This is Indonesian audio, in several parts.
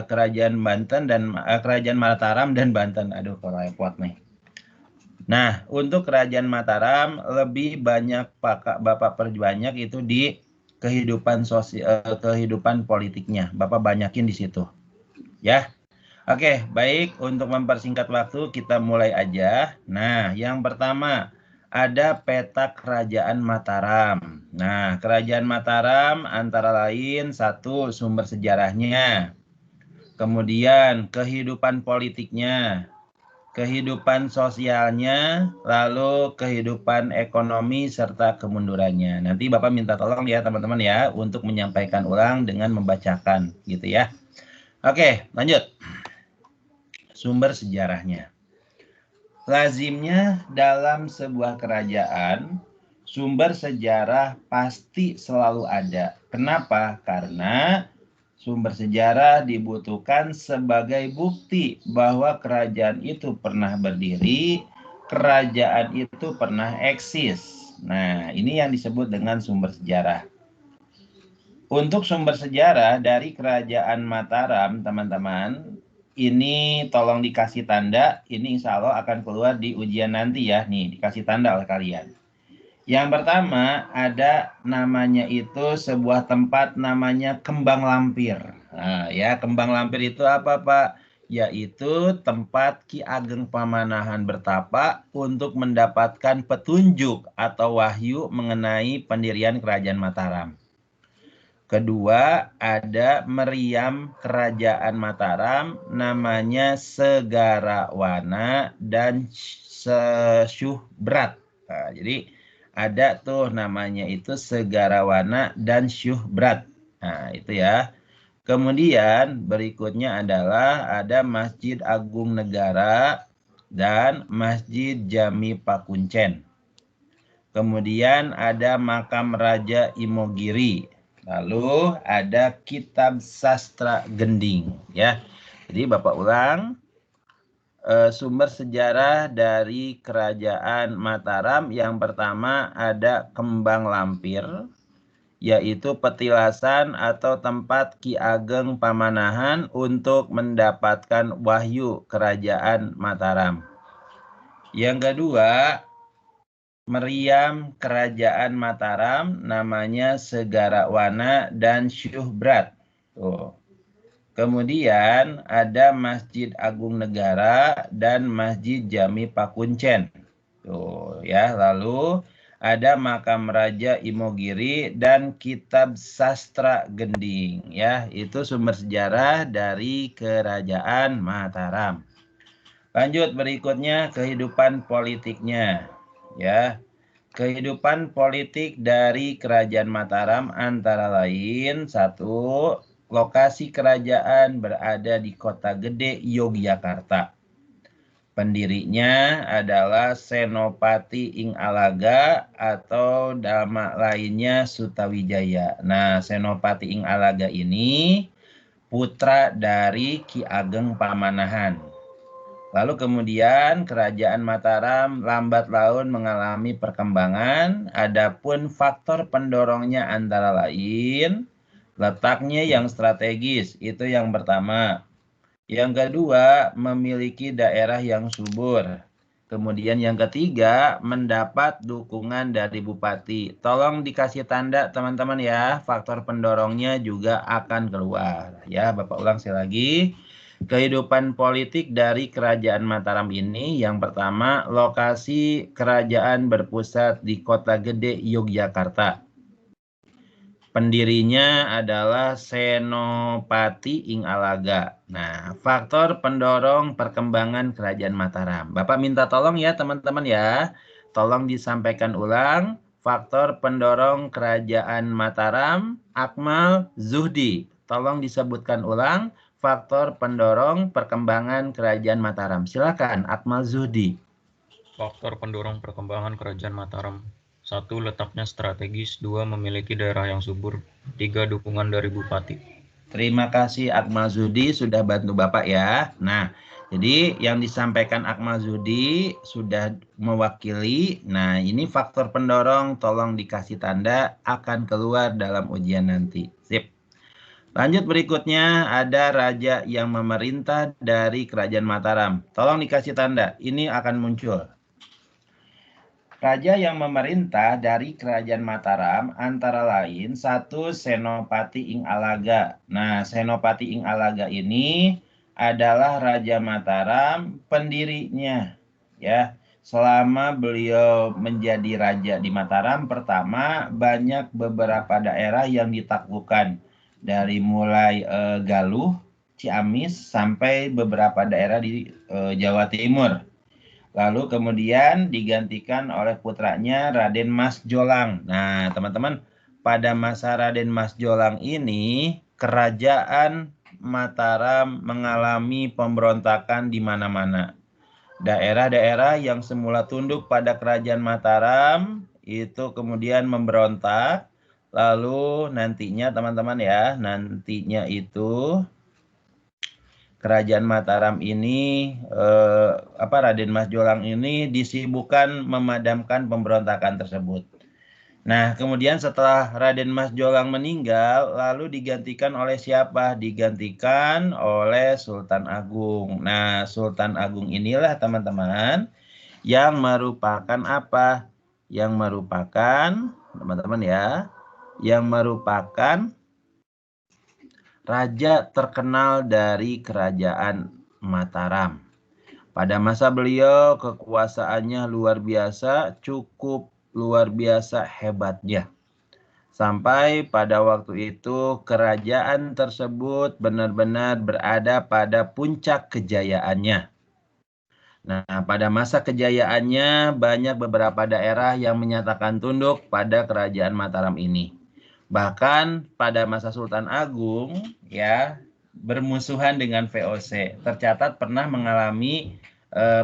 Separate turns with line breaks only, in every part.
kerajaan Banten dan kerajaan Mataram dan Banten. Aduh, kalau repot nih. Nah, untuk kerajaan Mataram lebih banyak Bapak perbanyak itu di kehidupan sosial, kehidupan politiknya. Bapak banyakin di situ. Ya. Oke, baik. Untuk mempersingkat waktu, kita mulai aja. Nah, yang pertama ada peta kerajaan Mataram. Nah, kerajaan Mataram antara lain satu sumber sejarahnya, kemudian kehidupan politiknya, kehidupan sosialnya, lalu kehidupan ekonomi serta kemundurannya. Nanti Bapak minta tolong ya teman-teman ya untuk menyampaikan ulang dengan membacakan gitu ya. Oke, lanjut. Sumber sejarahnya. Lazimnya dalam sebuah kerajaan, sumber sejarah pasti selalu ada. Kenapa? Karena sumber sejarah dibutuhkan sebagai bukti bahwa kerajaan itu pernah berdiri, kerajaan itu pernah eksis. Nah, ini yang disebut dengan sumber sejarah. Untuk sumber sejarah dari kerajaan Mataram, teman-teman, ini tolong dikasih tanda, ini insya Allah akan keluar di ujian nanti ya, nih dikasih tanda oleh kalian. Yang pertama ada namanya itu sebuah tempat namanya Kembang Lampir. Nah, ya Kembang Lampir itu apa Pak? Yaitu tempat Ki Ageng Pamanahan bertapa untuk mendapatkan petunjuk atau wahyu mengenai pendirian kerajaan Mataram. Kedua, ada meriam kerajaan Mataram namanya Segarawana dan Syuhbrat. Nah, jadi ada tuh namanya itu Segarawana dan Syuhbrat. Nah, itu ya. Kemudian berikutnya adalah ada Masjid Agung Negara dan Masjid Jami Pakuncen. Kemudian ada makam Raja Imogiri. Lalu ada kitab sastra Gending ya. Jadi Bapak ulang sumber sejarah dari kerajaan Mataram yang pertama ada Kembang Lampir yaitu petilasan atau tempat Ki Ageng Pamanahan untuk mendapatkan wahyu kerajaan Mataram. Yang kedua meriam kerajaan Mataram namanya Segarawana dan Syuhbrat. Tuh. Kemudian ada Masjid Agung Negara dan Masjid Jami Pakuncen. Tuh ya, lalu ada makam Raja Imogiri dan kitab sastra Gending ya, itu sumber sejarah dari kerajaan Mataram. Lanjut berikutnya kehidupan politiknya. Ya, kehidupan politik dari kerajaan Mataram antara lain satu, lokasi kerajaan berada di Kota Gede Yogyakarta. Pendirinya adalah Senopati Ing Alaga atau nama lainnya Sutawijaya. Nah, Senopati Ing Alaga ini putra dari Ki Ageng Pamanahan. Lalu kemudian kerajaan Mataram lambat laun mengalami perkembangan. Adapun faktor pendorongnya antara lain letaknya yang strategis, itu yang pertama. Yang kedua, memiliki daerah yang subur. Kemudian yang ketiga, mendapat dukungan dari bupati. Tolong dikasih tanda teman-teman ya, faktor pendorongnya juga akan keluar. Ya, Bapak ulang sekali lagi. Kehidupan politik dari kerajaan Mataram ini yang pertama lokasi kerajaan berpusat di Kota Gede Yogyakarta. Pendirinya adalah Senopati Ing Alaga. Nah, faktor pendorong perkembangan kerajaan Mataram. Bapak minta tolong ya teman-teman ya. Tolong disampaikan ulang. Faktor pendorong kerajaan Mataram, Akmal Zuhdi. Tolong disebutkan ulang. Faktor pendorong perkembangan kerajaan Mataram. Silakan, Akmal Zuhdi.
Faktor pendorong perkembangan kerajaan Mataram. 1. Letaknya strategis. 2. Memiliki daerah yang subur. 3. Dukungan dari bupati.
Terima kasih Akmal Zuhdi sudah bantu Bapak ya. Nah, jadi yang disampaikan Akmal Zuhdi sudah mewakili. Nah, ini faktor pendorong tolong dikasih tanda akan keluar dalam ujian nanti. Sip. Lanjut berikutnya ada raja yang memerintah dari kerajaan Mataram. Tolong dikasih tanda, ini akan muncul. Raja yang memerintah dari kerajaan Mataram antara lain satu Senopati Ing Alaga. Nah, Senopati Ing Alaga ini adalah Raja Mataram pendirinya. Ya, selama beliau menjadi raja di Mataram, pertama banyak beberapa daerah yang ditaklukkan dari mulai Galuh, Ciamis sampai beberapa daerah di Jawa Timur. Lalu kemudian digantikan oleh putranya Raden Mas Jolang. Nah, teman-teman, pada masa Raden Mas Jolang ini kerajaan Mataram mengalami pemberontakan di mana-mana. Daerah-daerah yang semula tunduk pada kerajaan Mataram itu kemudian memberontak. Lalu nantinya teman-teman ya, nantinya itu kerajaan Mataram ini Raden Mas Jolang ini disibukkan memadamkan pemberontakan tersebut. Nah, kemudian setelah Raden Mas Jolang meninggal, lalu digantikan oleh siapa? Digantikan oleh Sultan Agung. Nah, Sultan Agung inilah teman-teman yang merupakan apa? Yang merupakan, teman-teman ya, yang merupakan raja terkenal dari kerajaan Mataram. Pada masa beliau kekuasaannya luar biasa, cukup luar biasa hebatnya. Sampai pada waktu itu kerajaan tersebut benar-benar berada pada puncak kejayaannya. Nah, pada masa kejayaannya banyak beberapa daerah yang menyatakan tunduk pada kerajaan Mataram ini. Bahkan pada masa Sultan Agung ya bermusuhan dengan VOC. Tercatat pernah mengalami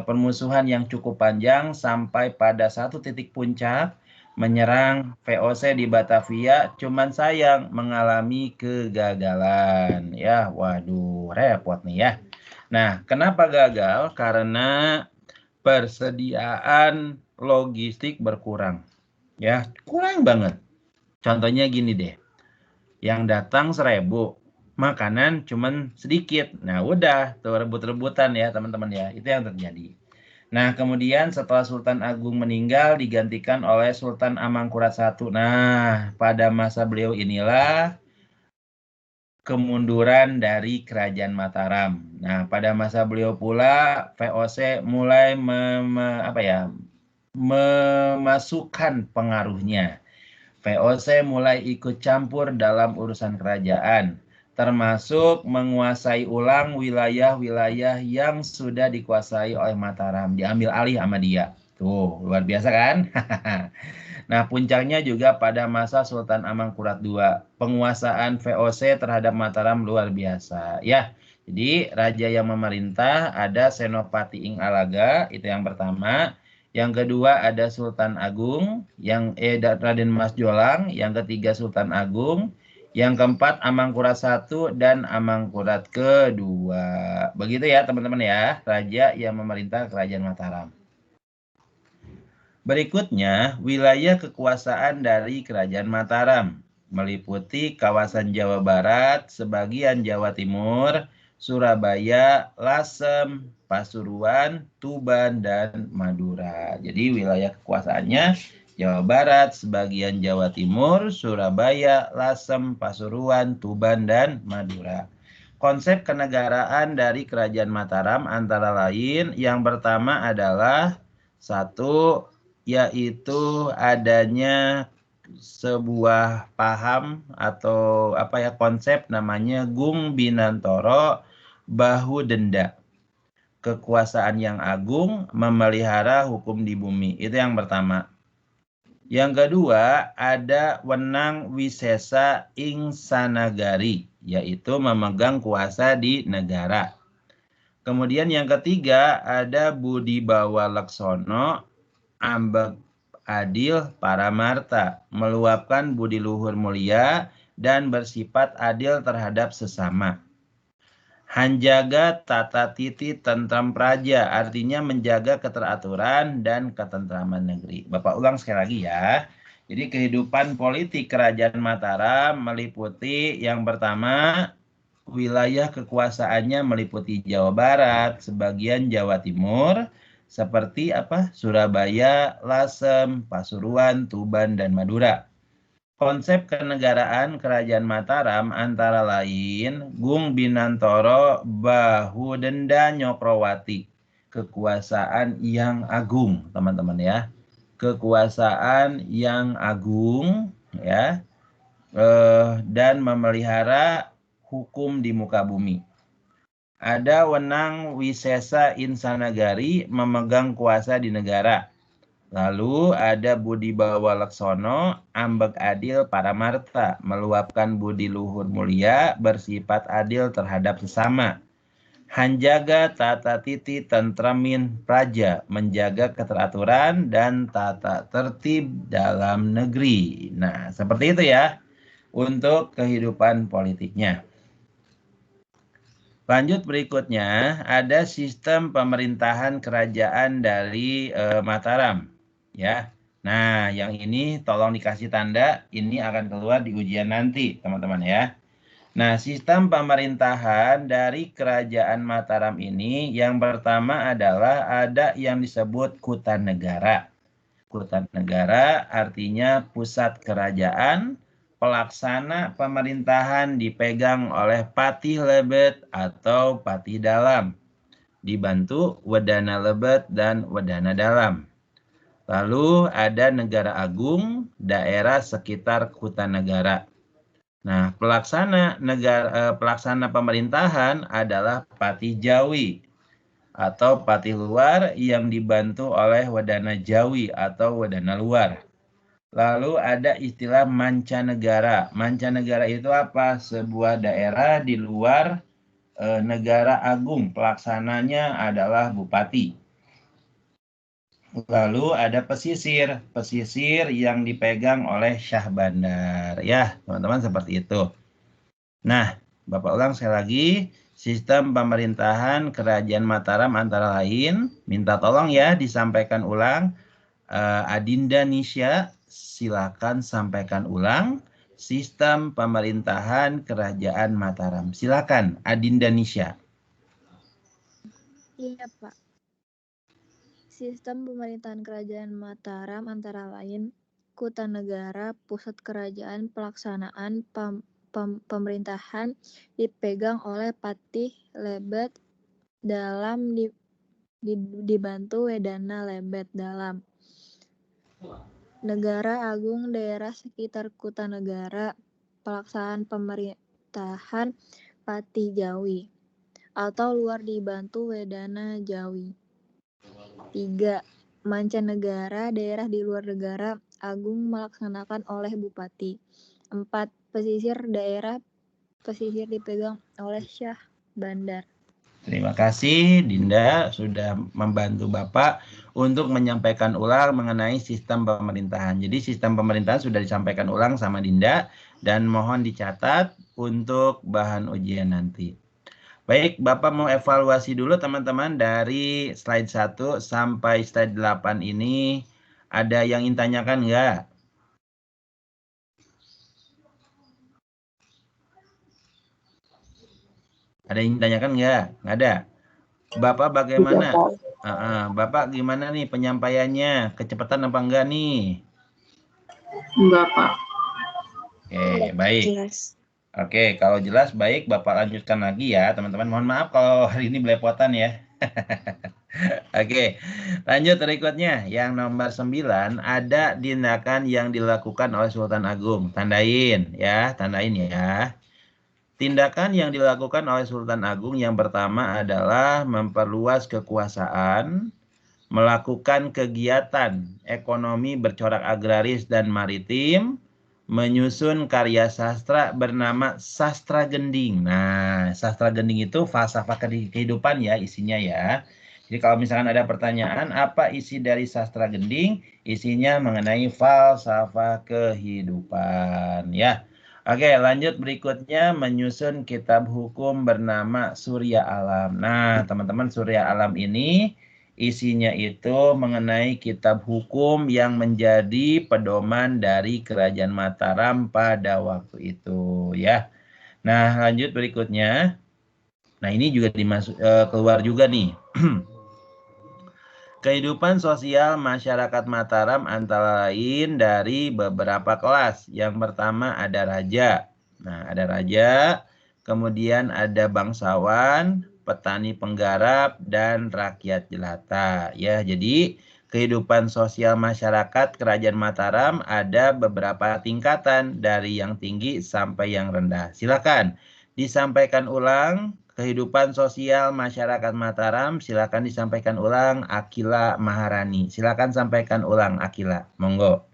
permusuhan yang cukup panjang sampai pada satu titik puncak menyerang VOC di Batavia, cuman sayang mengalami kegagalan. Ya, waduh, repot nih ya. Nah, kenapa gagal? Karena persediaan logistik berkurang. Ya, kurang banget. Contohnya gini deh, yang datang 1000, makanan cuman sedikit. Nah udah, tuh rebut-rebutan ya teman-teman ya, itu yang terjadi. Nah kemudian setelah Sultan Agung meninggal digantikan oleh Sultan Amangkurat I. Nah pada masa beliau inilah kemunduran dari kerajaan Mataram. Nah pada masa beliau pula VOC mulai memasukkan pengaruhnya. VOC mulai ikut campur dalam urusan kerajaan, termasuk menguasai ulang wilayah-wilayah yang sudah dikuasai oleh Mataram, diambil alih sama dia. Tuh, luar biasa kan? Nah, puncaknya juga pada masa Sultan Amangkurat II. Penguasaan VOC terhadap Mataram luar biasa. Ya, jadi raja yang memerintah ada Senopati Ing Alaga, itu yang pertama. Yang kedua ada Sultan Agung, Raden Mas Jolang, yang ketiga Sultan Agung, yang keempat Amangkurat I dan Amangkurat II. Begitu ya teman-teman ya, raja yang memerintah kerajaan Mataram. Berikutnya, wilayah kekuasaan dari kerajaan Mataram meliputi kawasan Jawa Barat, sebagian Jawa Timur, Surabaya, Lasem, Pasuruan, Tuban, dan Madura. Jadi wilayah kekuasaannya Jawa Barat, sebagian Jawa Timur, Surabaya, Lasem, Pasuruan, Tuban, dan Madura. Konsep kenegaraan dari kerajaan Mataram antara lain yang pertama adalah satu, yaitu adanya sebuah paham atau konsep namanya Gung Binantoro Bahu Denda. Kekuasaan yang agung memelihara hukum di bumi. Itu yang pertama. Yang kedua, ada Wenang Wisesa Ing Sanagari, yaitu memegang kuasa di negara. Kemudian yang ketiga, ada Budi Bawa Laksono Ambek Adil Paramarta, meluapkan budi luhur mulia dan bersifat adil terhadap sesama. Hanjaga tata titi tentram praja, artinya menjaga keteraturan dan ketentraman negeri. Bapak ulang sekali lagi ya. Jadi kehidupan politik Kerajaan Mataram meliputi yang pertama, wilayah kekuasaannya meliputi Jawa Barat, sebagian Jawa Timur, seperti apa? Surabaya, Lasem, Pasuruan, Tuban, dan Madura. Konsep kenegaraan Kerajaan Mataram antara lain Gung Binantoro Bahudenda Nyokrowati, kekuasaan yang agung, teman-teman ya. Kekuasaan yang agung ya, dan memelihara hukum di muka bumi. Ada Wenang Wisesa Insanagari memegang kuasa di negara. Lalu ada Budi Bawa Laksono, ambek adil Paramarta, meluapkan budi luhur mulia, bersifat adil terhadap sesama. Hanjaga tata titi tentramin praja, menjaga keteraturan dan tata tertib dalam negeri. Nah, seperti itu ya untuk kehidupan politiknya. Lanjut berikutnya, ada sistem pemerintahan kerajaan dari Mataram. Ya, nah yang ini tolong dikasih tanda, ini akan keluar di ujian nanti, teman-teman ya. Nah, sistem pemerintahan dari Kerajaan Mataram ini yang pertama adalah ada yang disebut Kutanegara. Kutanegara artinya pusat kerajaan, pelaksana pemerintahan dipegang oleh Patih Lebet atau Patih Dalam, dibantu Wedana Lebet dan Wedana Dalam. Lalu ada Negara Agung, daerah sekitar Kutanegara. Nah, pelaksana pemerintahan adalah Patih Jawi atau Patih Luar yang dibantu oleh Wedana Jawi atau Wedana Luar. Lalu ada istilah mancanegara. Mancanegara itu apa? Sebuah daerah di luar negara agung. Pelaksananya adalah bupati. Lalu ada pesisir. Pesisir yang dipegang oleh Syah Bandar. Ya, teman-teman seperti itu. Nah, Bapak ulang sekali lagi, sistem pemerintahan Kerajaan Mataram antara lain, minta tolong ya disampaikan ulang. Adinda Nisha, silakan sampaikan ulang sistem pemerintahan Kerajaan Mataram. Silakan, Adinda Nisha.
Iya, Pak. Sistem pemerintahan Kerajaan Mataram antara lain Kutanegara, pusat kerajaan, pelaksanaan pemerintahan dipegang oleh Patih Lebet Dalam, dibantu Wedana Lebet Dalam. Negara Agung, daerah sekitar Kutanegara, pelaksanaan pemerintahan Patih Jawi atau luar dibantu Wedana Jawi. 3. Mancanegara, daerah di luar negara agung melaksanakan oleh bupati. 4. Pesisir, daerah pesisir dipegang oleh Syah Bandar.
Terima kasih Dinda sudah membantu Bapak untuk menyampaikan ulang mengenai sistem pemerintahan. Jadi sistem pemerintahan sudah disampaikan ulang sama Dinda dan mohon dicatat untuk bahan ujian nanti. Baik, Bapak mau evaluasi dulu teman-teman dari slide 1 sampai slide 8 ini. Ada yang ingin tanyakan nggak? Ada yang ingin tanyakan nggak? Nggak ada. Bapak bagaimana? Bapak gimana nih penyampaiannya? Kecepatan apa enggak nih?
Enggak, Pak.
Oke, baik.
Jelas.
Oke, kalau jelas baik Bapak lanjutkan lagi ya, teman-teman. Mohon maaf kalau hari ini belepotan ya. Oke, lanjut berikutnya. Yang nomor 9, ada tindakan yang dilakukan oleh Sultan Agung. Tandain ya, tandain ya. Tindakan yang dilakukan oleh Sultan Agung yang pertama adalah memperluas kekuasaan, melakukan kegiatan ekonomi bercorak agraris dan maritim, menyusun karya sastra bernama Sastra Gending. Nah, Sastra Gending itu falsafah kehidupan ya isinya ya. Jadi kalau misalkan ada pertanyaan, apa isi dari Sastra Gending? Isinya mengenai falsafah kehidupan ya. Oke, lanjut berikutnya menyusun kitab hukum bernama Surya Alam. Nah, teman-teman Surya Alam ini isinya itu mengenai kitab hukum yang menjadi pedoman dari Kerajaan Mataram pada waktu itu ya. Nah, lanjut berikutnya. Nah, ini juga keluar juga nih. Kehidupan sosial masyarakat Mataram antara lain dari beberapa kelas. Yang pertama ada raja. Nah, ada raja, kemudian ada bangsawan, petani penggarap, dan rakyat jelata. Ya, jadi kehidupan sosial masyarakat Kerajaan Mataram ada beberapa tingkatan dari yang tinggi sampai yang rendah. Silakan disampaikan ulang. Kehidupan sosial masyarakat Mataram, silakan disampaikan ulang Akila Maharani. Silakan sampaikan ulang Akila, monggo.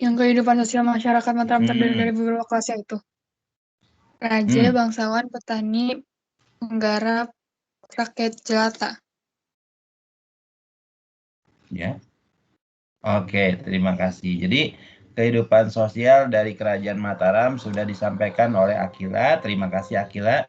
Yang kehidupan sosial masyarakat Mataram terdiri dari beberapa kelas yaitu raja, bangsawan, petani, penggarap, rakyat jelata.
Ya. Oke, terima kasih. Jadi kehidupan sosial dari Kerajaan Mataram sudah disampaikan oleh Akila. Terima kasih Akila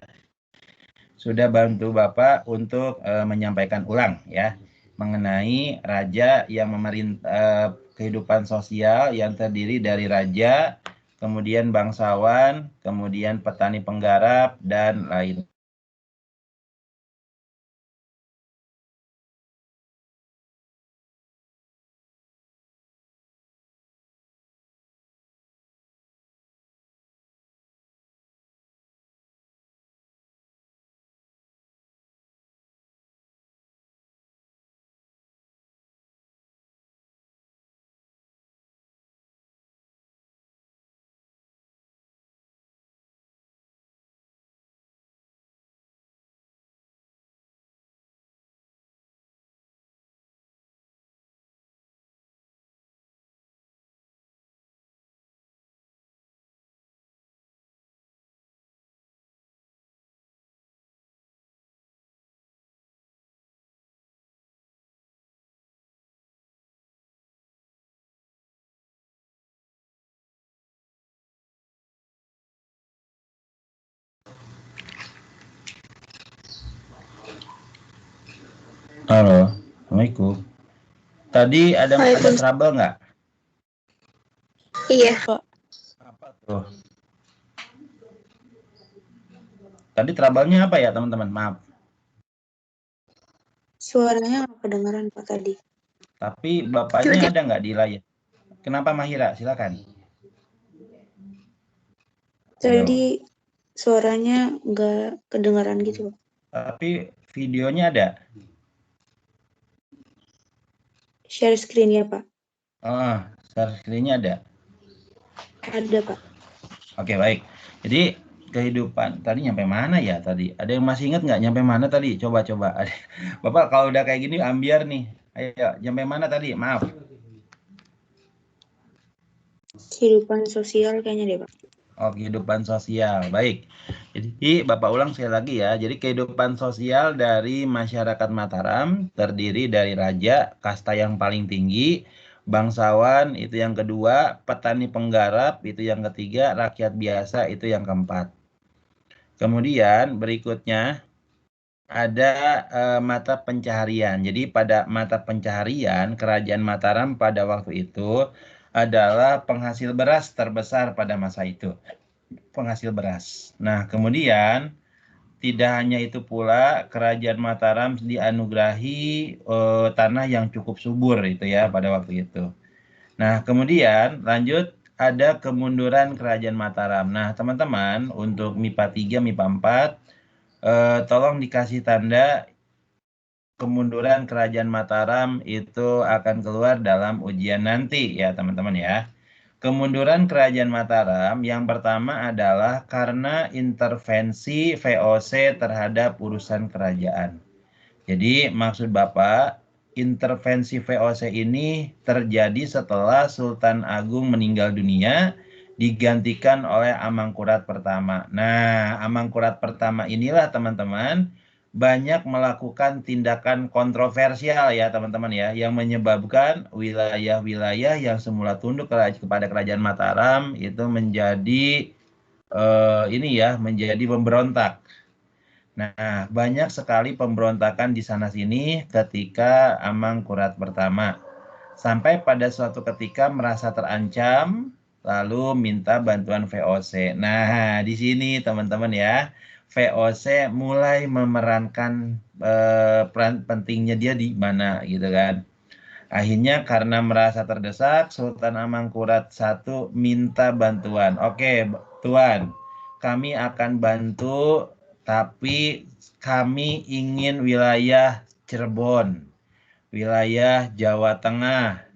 sudah bantu Bapak untuk menyampaikan ulang ya mengenai raja yang memerintah kehidupan sosial yang terdiri dari raja, kemudian bangsawan, kemudian petani penggarap dan lain. Halo, Assalamualaikum. Tadi ada trouble nggak?
Iya, Pak.
Apa tuh? Tadi trouble-nya apa ya, teman-teman? Maaf.
Suaranya nggak kedengaran, Pak, tadi.
Tapi Bapaknya ada nggak di layar? Kenapa Mahira? Silakan.
Tadi suaranya nggak kedengaran gitu, Pak.
Tapi videonya ada?
Share screen ya, Pak.
Share screen-nya ada?
Ada, Pak.
Oke, baik. Jadi kehidupan tadi nyampe mana ya tadi? Ada yang masih ingat nggak nyampe mana tadi? Coba. Bapak kalau udah kayak gini ambiar nih. Ayo, nyampe mana tadi? Maaf.
Kehidupan sosial kayaknya deh, Pak.
Oh, kehidupan sosial. Baik. Jadi Bapak ulang sekali lagi ya. Jadi kehidupan sosial dari masyarakat Mataram terdiri dari raja, kasta yang paling tinggi, bangsawan itu yang kedua, petani penggarap itu yang ketiga, rakyat biasa itu yang keempat. Kemudian berikutnya ada mata pencaharian. Jadi pada mata pencaharian Kerajaan Mataram pada waktu itu adalah penghasil beras terbesar pada masa itu. Penghasil beras. Nah, kemudian tidak hanya itu pula Kerajaan Mataram dianugerahi tanah yang cukup subur itu ya pada waktu itu. Nah, kemudian lanjut ada kemunduran Kerajaan Mataram. Nah, teman-teman untuk MIPA 3, MIPA 4 tolong dikasih tanda kemunduran Kerajaan Mataram itu akan keluar dalam ujian nanti ya teman-teman ya. Kemunduran Kerajaan Mataram yang pertama adalah karena intervensi VOC terhadap urusan kerajaan. Jadi maksud Bapak, intervensi VOC ini terjadi setelah Sultan Agung meninggal dunia digantikan oleh Amangkurat pertama. Nah, Amangkurat pertama inilah teman-teman banyak melakukan tindakan kontroversial ya teman-teman ya yang menyebabkan wilayah-wilayah yang semula tunduk kepada Kerajaan Mataram itu menjadi ini ya menjadi pemberontak. Nah, banyak sekali pemberontakan di sana-sini ketika Amangkurat pertama. Sampai pada suatu ketika merasa terancam, lalu minta bantuan VOC. Nah, di sini teman-teman ya, VOC mulai memerankan peran pentingnya dia di mana gitu kan. Akhirnya karena merasa terdesak, Sultan Amangkurat I minta bantuan. Oke, Tuan, kami akan bantu, tapi kami ingin wilayah Cirebon, wilayah Jawa Tengah.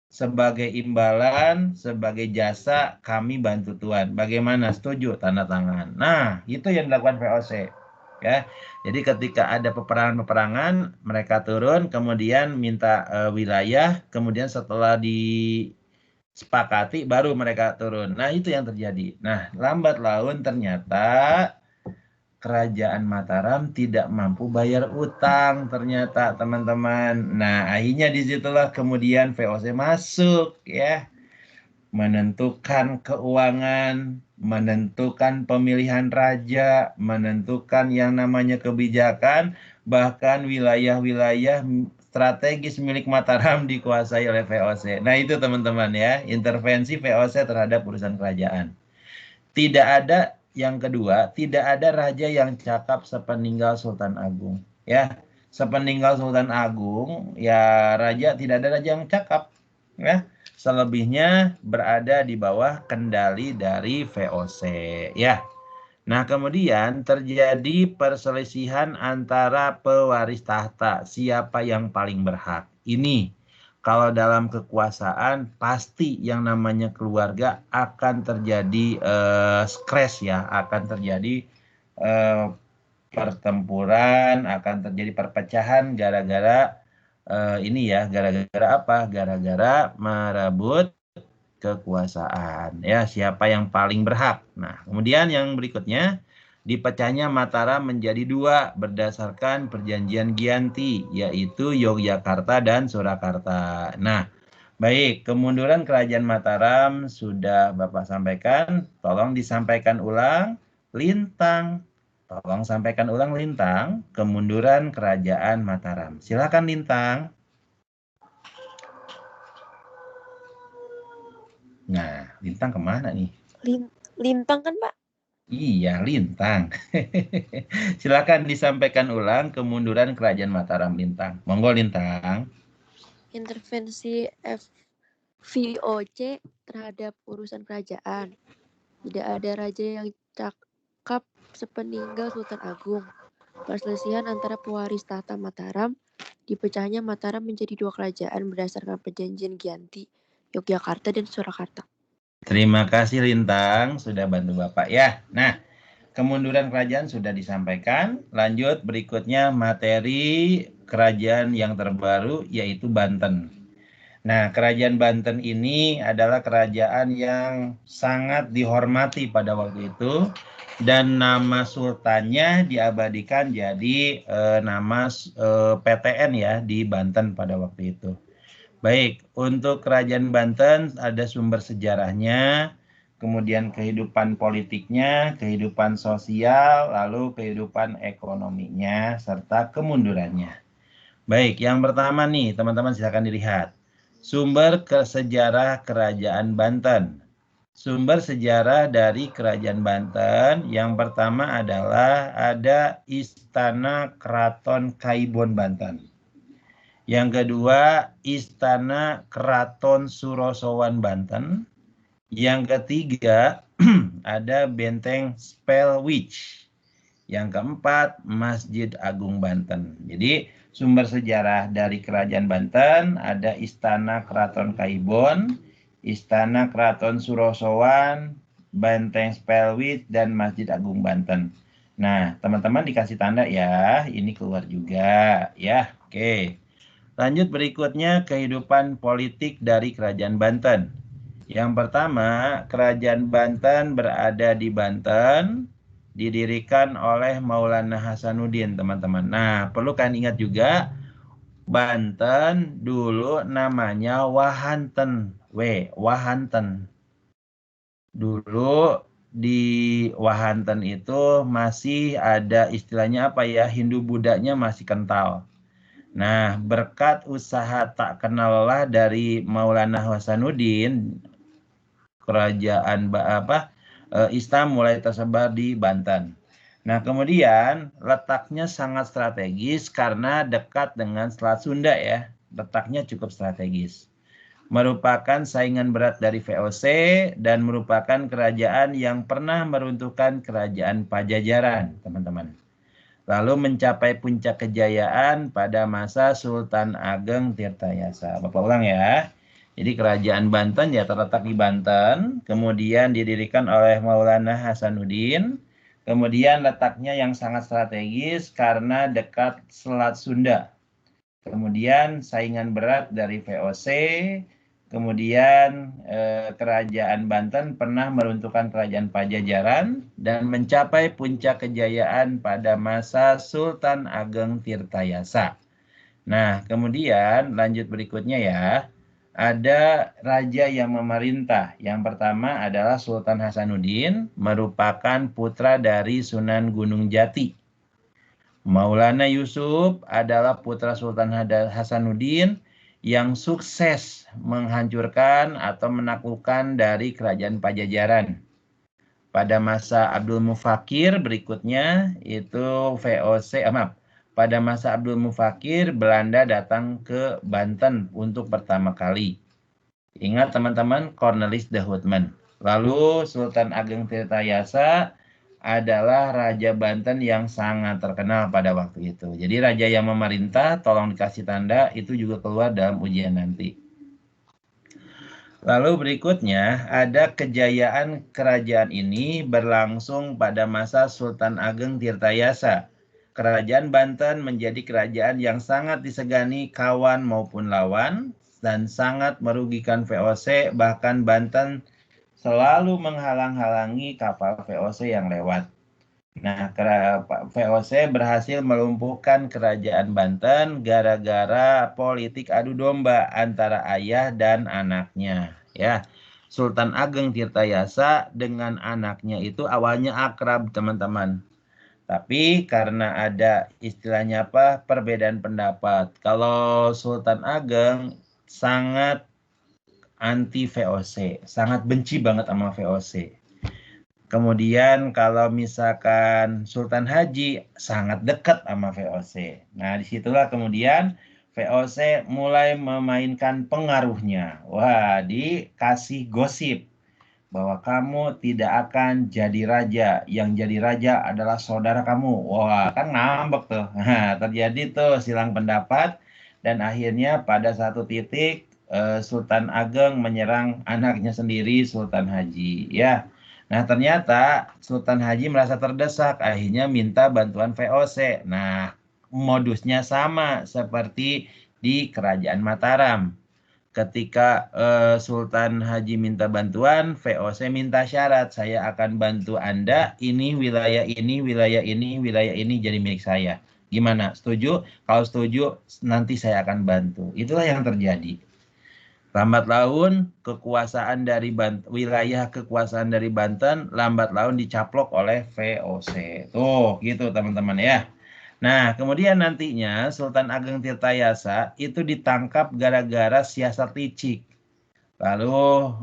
Sebagai imbalan, sebagai jasa, kami bantu Tuan. Bagaimana? Setuju? Tanda tangan. Nah, itu yang dilakukan VOC. Ya, jadi ketika ada peperangan-peperangan, mereka turun, kemudian minta wilayah, kemudian setelah disepakati, baru mereka turun. Nah, itu yang terjadi. Nah, lambat laun ternyata Kerajaan Mataram tidak mampu bayar utang ternyata teman-teman. Nah, akhirnya disitulah kemudian VOC masuk ya, menentukan keuangan, menentukan pemilihan raja, menentukan yang namanya kebijakan, bahkan wilayah-wilayah strategis milik Mataram dikuasai oleh VOC. Nah, itu teman-teman ya, intervensi VOC terhadap urusan kerajaan. Tidak ada yang kedua, tidak ada raja yang cakap sepeninggal Sultan Agung. Ya, sepeninggal Sultan Agung, ya raja tidak ada raja yang cakap. Ya, selebihnya berada di bawah kendali dari VOC. Ya, nah kemudian terjadi perselisihan antara pewaris tahta, siapa yang paling berhak. Ini kalau dalam kekuasaan pasti yang namanya keluarga akan terjadi crash ya, akan terjadi pertempuran, akan terjadi perpecahan gara-gara ini ya, gara-gara apa? Gara-gara merebut kekuasaan ya, siapa yang paling berhak. Nah, kemudian yang berikutnya dipecahnya Mataram menjadi dua berdasarkan perjanjian Giyanti, yaitu Yogyakarta dan Surakarta. Nah, baik, kemunduran Kerajaan Mataram sudah Bapak sampaikan, tolong disampaikan ulang Lintang. Tolong sampaikan ulang Lintang, kemunduran Kerajaan Mataram. Silakan Lintang. Nah, Lintang kemana nih?
Lintang kan, Pak?
Iya, Lintang. Silakan disampaikan ulang kemunduran Kerajaan Mataram Lintang. Monggo Lintang.
Intervensi VOC terhadap urusan kerajaan. Tidak ada raja yang cakap sepeninggal Sultan Agung. Perselisihan antara pewaris tahta Mataram, dipecahnya Mataram menjadi dua kerajaan berdasarkan perjanjian Giyanti, Yogyakarta dan Surakarta.
Terima kasih Lintang sudah bantu Bapak ya. Nah, kemunduran kerajaan sudah disampaikan. Lanjut berikutnya materi kerajaan yang terbaru yaitu Banten. Nah, kerajaan Banten ini adalah kerajaan yang sangat dihormati pada waktu itu dan nama sultannya diabadikan jadi nama PTN ya di Banten pada waktu itu. Baik, untuk kerajaan Banten ada sumber sejarahnya, kemudian kehidupan politiknya, kehidupan sosial, lalu kehidupan ekonominya, serta kemundurannya. Baik, yang pertama nih teman-teman silakan dilihat. Sumber sejarah Kerajaan Banten. Sumber sejarah dari Kerajaan Banten yang pertama adalah ada Istana Keraton Kaibon Banten. Yang kedua, Istana Keraton Surosowan Banten. Yang ketiga, ada Benteng Spelwich. Yang keempat, Masjid Agung Banten. Jadi, sumber sejarah dari Kerajaan Banten ada Istana Keraton Kaibon, Istana Keraton Surosowan, Benteng Spelwich, dan Masjid Agung Banten. Nah, teman-teman dikasih tanda ya, ini keluar juga ya. Oke. Lanjut berikutnya kehidupan politik dari Kerajaan Banten. Yang pertama, Kerajaan Banten berada di Banten, didirikan oleh Maulana Hasanuddin, teman-teman. Nah, perlu kalian ingat juga, Banten dulu namanya Wahanten. Wahanten. Dulu di Wahanten itu masih ada istilahnya apa ya, Hindu-Budanya masih kental. Nah, berkat usaha tak kenal lelah dari Maulana Hasanuddin, kerajaan Islam mulai tersebar di Banten. Nah, kemudian letaknya sangat strategis karena dekat dengan Selat Sunda ya. Letaknya cukup strategis. Merupakan saingan berat dari VOC dan merupakan kerajaan yang pernah meruntuhkan kerajaan Pajajaran, teman-teman. Lalu mencapai puncak kejayaan pada masa Sultan Ageng Tirtayasa. Bapak ulang ya. Jadi kerajaan Banten ya terletak di Banten, kemudian didirikan oleh Maulana Hasanuddin, kemudian letaknya yang sangat strategis karena dekat Selat Sunda. Kemudian saingan berat dari VOC, kemudian kerajaan Banten pernah meruntuhkan kerajaan Pajajaran dan mencapai puncak kejayaan pada masa Sultan Ageng Tirtayasa. Nah, kemudian lanjut berikutnya ya. Ada raja yang memerintah. Yang pertama adalah Sultan Hasanuddin, merupakan putra dari Sunan Gunung Jati. Maulana Yusuf adalah putra Sultan Hasanuddin yang sukses menghancurkan atau menaklukkan dari kerajaan Pajajaran. Pada masa Abdul Mufakir berikutnya itu pada masa Abdul Mufakir, Belanda datang ke Banten untuk pertama kali. Ingat teman-teman, Cornelis de Houtman. Lalu Sultan Ageng Tirtayasa adalah Raja Banten yang sangat terkenal pada waktu itu. Jadi raja yang memerintah, tolong dikasih tanda, itu juga keluar dalam ujian nanti. Lalu berikutnya, ada kejayaan kerajaan ini berlangsung pada masa Sultan Ageng Tirtayasa. Kerajaan Banten menjadi kerajaan yang sangat disegani kawan maupun lawan dan sangat merugikan VOC, bahkan Banten selalu menghalang-halangi kapal VOC yang lewat. Nah, VOC berhasil melumpuhkan kerajaan Banten gara-gara politik adu domba antara ayah dan anaknya. Ya, Sultan Ageng Tirtayasa dengan anaknya itu awalnya akrab, teman-teman. Tapi karena ada istilahnya perbedaan pendapat. Kalau Sultan Ageng sangat anti VOC, sangat benci banget sama VOC. Kemudian kalau misalkan Sultan Haji sangat dekat sama VOC. Nah, disitulah kemudian VOC mulai memainkan pengaruhnya. Wah, dikasih gosip bahwa kamu tidak akan jadi raja. Yang jadi raja adalah saudara kamu. Wah, kan ngambek tuh. Nah, terjadi tuh silang pendapat. Dan akhirnya pada satu titik Sultan Ageng menyerang anaknya sendiri, Sultan Haji. Ya. Nah, ternyata Sultan Haji merasa terdesak. Akhirnya minta bantuan VOC. Nah, modusnya sama seperti di Kerajaan Mataram. Ketika Sultan Haji minta bantuan, VOC minta syarat, saya akan bantu Anda, ini, wilayah ini, wilayah ini, wilayah ini jadi milik saya. Gimana? Setuju? Kalau setuju, nanti saya akan bantu. Itulah yang terjadi. Lambat laun, wilayah kekuasaan dari Banten, lambat laun dicaplok oleh VOC. Tuh, gitu teman-teman ya. Nah, kemudian nantinya Sultan Ageng Tirtayasa itu ditangkap gara-gara siasat licik. Lalu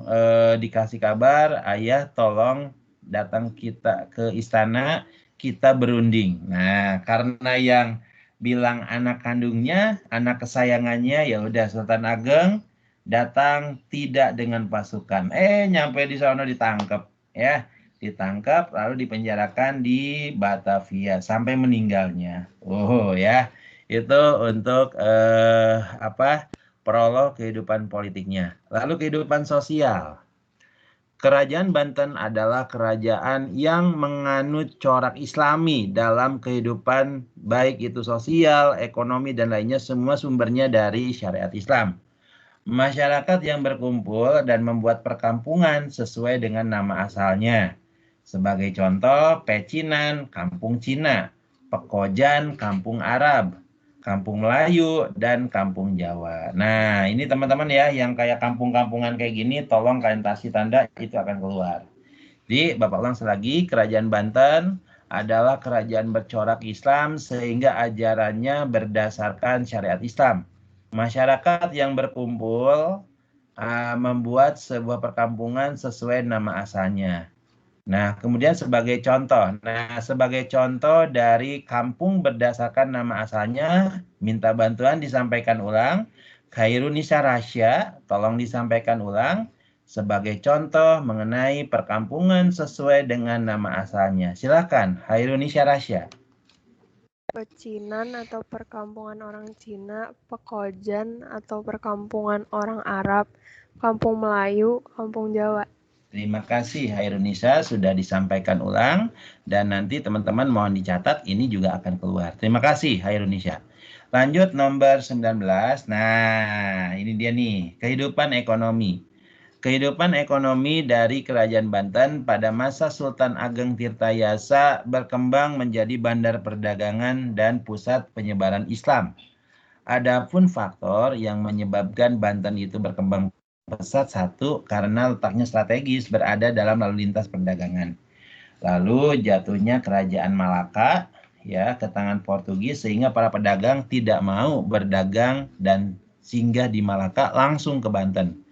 dikasih kabar, ayah tolong datang kita ke istana, kita berunding. Nah, karena yang bilang anak kandungnya, anak kesayangannya, ya udah Sultan Ageng datang tidak dengan pasukan. Nyampe di sana ditangkap, ya. Ditangkap lalu dipenjarakan di Batavia sampai meninggalnya. Oh ya, itu untuk prolog kehidupan politiknya. Lalu kehidupan sosial. Kerajaan Banten adalah kerajaan yang menganut corak Islami dalam kehidupan baik itu sosial, ekonomi dan lainnya, semua sumbernya dari syariat Islam. Masyarakat yang berkumpul dan membuat perkampungan sesuai dengan nama asalnya. Sebagai contoh, Pecinan, Kampung Cina, Pekojan, Kampung Arab, Kampung Melayu, dan Kampung Jawa. Nah, ini teman-teman ya, yang kayak kampung-kampungan kayak gini, tolong kalian kasih tanda, itu akan keluar. Jadi Bapak ulang lagi, Kerajaan Banten adalah kerajaan bercorak Islam sehingga ajarannya berdasarkan syariat Islam. Masyarakat yang berkumpul membuat sebuah perkampungan sesuai nama asalnya. Nah, kemudian sebagai contoh dari kampung berdasarkan nama asalnya, minta bantuan disampaikan ulang. Khairunisa Rasya, tolong disampaikan ulang sebagai contoh mengenai perkampungan sesuai dengan nama asalnya. Silakan, Khairunisa Rasya.
Pecinan atau perkampungan orang Cina, Pekojan atau perkampungan orang Arab, Kampung Melayu, Kampung Jawa.
Terima kasih Hairunisa sudah disampaikan ulang dan nanti teman-teman mohon dicatat ini juga akan keluar. Terima kasih Hairunisa. Lanjut nomor 19. Nah, ini dia nih, kehidupan ekonomi. Kehidupan ekonomi dari Kerajaan Banten pada masa Sultan Ageng Tirtayasa berkembang menjadi bandar perdagangan dan pusat penyebaran Islam. Adapun faktor yang menyebabkan Banten itu berkembang pesat, satu, karena letaknya strategis berada dalam lalu lintas perdagangan. Lalu jatuhnya Kerajaan Malaka ya ke tangan Portugis sehingga para pedagang tidak mau berdagang dan singgah di Malaka langsung ke Banten.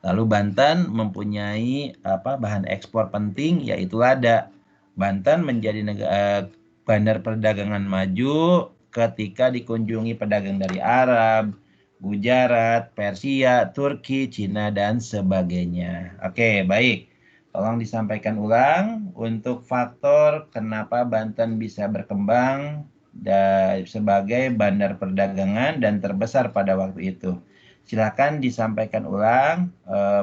Lalu Banten mempunyai bahan ekspor penting yaitu lada. Banten menjadi bandar perdagangan maju ketika dikunjungi pedagang dari Arab, Gujarat, Persia, Turki, Cina, dan sebagainya. Oke, baik. Tolong disampaikan ulang untuk faktor kenapa Banten bisa berkembang sebagai bandar perdagangan dan terbesar pada waktu itu. Silakan disampaikan ulang,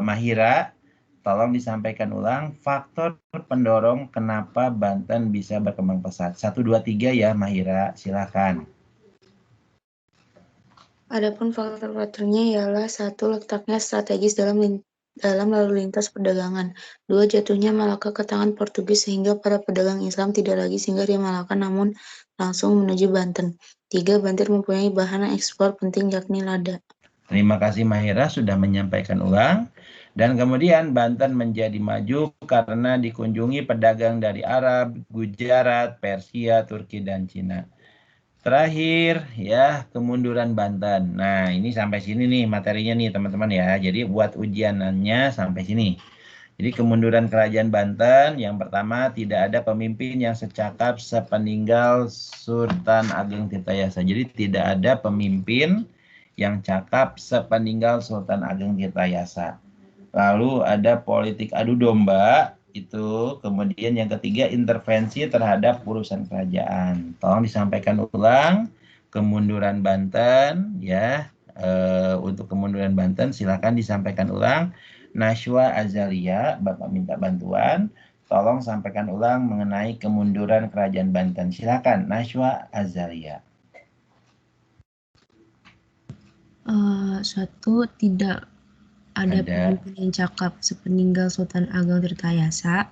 Mahira. Tolong disampaikan ulang faktor pendorong kenapa Banten bisa berkembang pesat. 1, 2, 3 ya Mahira, silakan.
Adapun faktor-faktornya ialah 1. Letaknya strategis dalam lalu lintas perdagangan. 2. Jatuhnya Malaka ke tangan Portugis sehingga para pedagang Islam tidak lagi singgah di Malaka namun langsung menuju Banten. 3. Banten mempunyai bahan ekspor penting yakni lada.
Terima kasih Mahira sudah menyampaikan ulang. Dan kemudian Banten menjadi maju karena dikunjungi pedagang dari Arab, Gujarat, Persia, Turki, dan Cina. Terakhir ya kemunduran Banten. Nah ini sampai sini nih materinya nih teman-teman ya. Jadi buat ujianannya sampai sini. Jadi kemunduran Kerajaan Banten yang pertama tidak ada pemimpin yang secakap sepeninggal Sultan Ageng Tirtayasa. Jadi tidak ada pemimpin yang cakap sepeninggal Sultan Ageng Tirtayasa. Lalu ada politik adu domba itu, kemudian yang ketiga intervensi terhadap urusan kerajaan. Tolong disampaikan ulang kemunduran Banten ya. Untuk kemunduran Banten silakan disampaikan ulang. Nashwa Azalia, Bapak minta bantuan. Tolong sampaikan ulang mengenai kemunduran Kerajaan Banten. Silakan Nashwa Azalia.
1. Tidak ada pemimpin yang cakap sepeninggal Sultan Ageng Tirtayasa.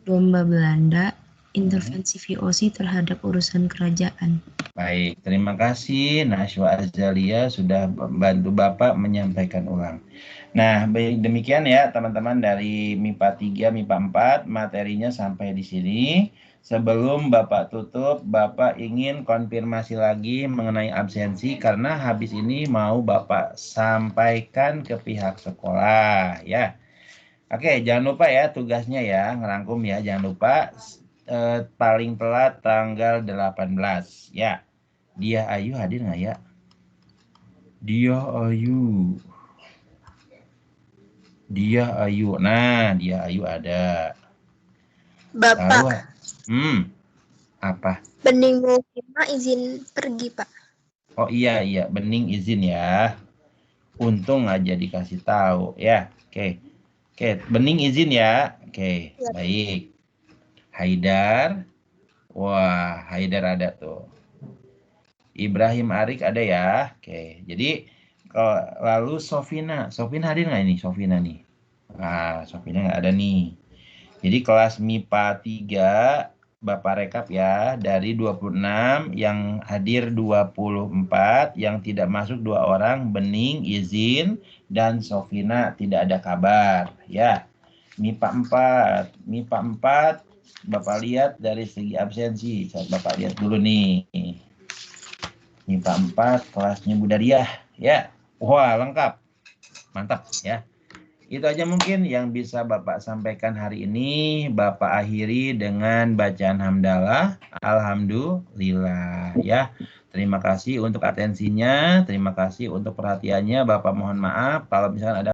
Domba Belanda, intervensi VOC terhadap urusan kerajaan.
Baik, terima kasih Nashwa Azalia sudah membantu Bapak menyampaikan ulang. Nah, demikian ya teman-teman dari MIPA 3, MIPA 4, materinya sampai di sini. Sebelum Bapak tutup, Bapak ingin konfirmasi lagi mengenai absensi karena habis ini mau Bapak sampaikan ke pihak sekolah ya. Oke, jangan lupa ya tugasnya ya, ngerangkum ya, jangan lupa paling telat tanggal 18 ya. Dia Ayu hadir nggak ya? Dia Ayu. Nah, dia Ayu ada.
Bapak.
Lalu, apa?
Bening mau izin pergi, Pak.
Oh iya, Bening izin ya. Untung aja dikasih tahu ya. Oke, Bening izin ya. Oke, baik. Haidar. Wah, Haidar ada tuh. Ibrahim Arik ada ya. Oke, jadi lalu Sofina hadir nggak ini Sofina nih? Nah, Sofina nggak ada nih. Jadi kelas MIPA 3 Bapak rekap ya, dari 26 yang hadir 24, yang tidak masuk 2 orang, Bening izin dan Sofina tidak ada kabar ya. MIPA 4. Bapak lihat dari segi absensi. Bapak lihat dulu nih. MIPA 4 kelasnya Budariah ya. Wah, lengkap. Mantap ya. Itu aja mungkin yang bisa Bapak sampaikan hari ini. Bapak akhiri dengan bacaan hamdalah. Alhamdulillah ya. Terima kasih untuk atensinya. Terima kasih untuk perhatiannya. Bapak mohon maaf kalau misalkan ada